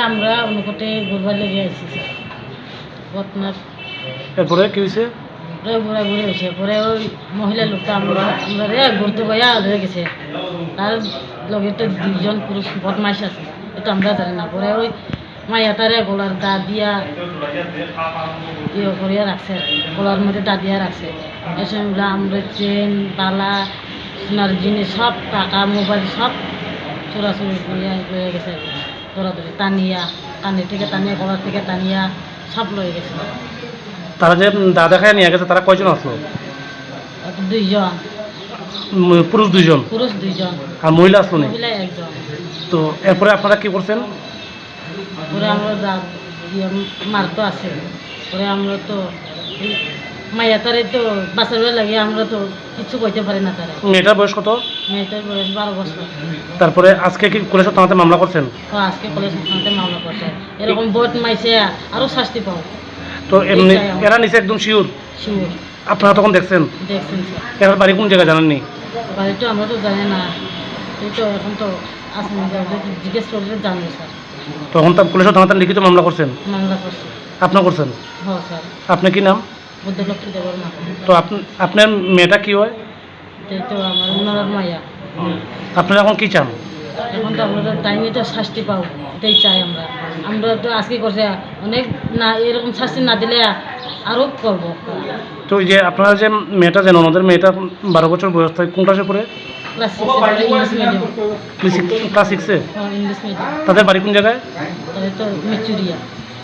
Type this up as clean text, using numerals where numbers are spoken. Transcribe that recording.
আমরা অনুকটে ঘুরবার লেগে আসছি ঘটনার। এরপরে কি হয়েছে? ঘোরাঘুরি হয়েছে, পরে ওই মহিলা লোকটা আমরা ঘুরতে পাইয়া হয়ে গেছে, তার লগে তো দুইজন পুরুষ বদমাইশ আছে, এটা আমরা জানি না। পরে ওই মাইয়াটারে গলার দা দিয়া ইয়ে করিয়া রাখছে, গলার মধ্যে দা দিয়া রাখছে। এসে আমরা চেন বালা সোনার জিনিস সব টাকা মোবাইল সব চোরাচুরি করিয়া লয়ে গেছে, দৌড়াদৌড়ি টানিয়া কানের থেকে টানিয়া গলার থেকে টানিয়া সব লয়ে গেছে। তারা যে দাদা খায় নিয়ে গেছে তারা কয়জন আসলো? দুইজন পুরুষ দুইজন? পুরুষ দুইজন আর মহিলা আসলো না? মহিলা একজন। তো এরপরে আপনারা কি করছেন? পরে আমরা মারতো আছে, পরে আমরা তো মাইয়া তারে তো বাঁচার লাগে আমরা তো কিছু কইতে পারি না। তারা মেয়েটার বয়স কত? মেয়েটার বয়স 12 বছর। তারপরে আজকে কি পুলিশ থানাতে মামলা করছেন? আজকে কলেজ থানাতে মামলা করছে, এরকম বোট মাইছে আরো শাস্তি পাও। তো এমনি এরা নিচে একদম শিওর? শিওর। আপনারা তখন দেখছেন? দেখছেন স্যার। এর বাড়ি কোন জায়গায় জানেননি? বাড়ি তো আমরা তো জানি না, এই তো এখন তো আসেন জিজ্ঞেস করলে জানবো স্যার। তখন তো পুলিশ থানাতে লিখিত মামলা করছেন? মামলা করছে। আপনি করছেন? হ্যাঁ স্যার। আপনি কি নাম? বুদ্ধলক্ষ্মী দেবর মা। তো আপনার মেয়েটা কি হয়? এই তো আমার ওনার মাইয়া। আপনারা এখন কি চান? এখন তো আমরা টাইমে তো শাস্তি পাও, এটাই চাই আমরা। আমরা তো আজকে করছে অনেক না, এরকম শাস্তি না দিলে আরও করবো। তো ওই যে আপনারা যে মেয়েটা যেন ওনাদের মেয়েটা 12 বছর বয়স থাকে, কোন ক্লাসে পড়ে? Class 6 English medium. ক্লাস 6-এ? English medium. তাদের বাড়ি কোন জায়গায়? তাহলে তো মিচুরিয়া।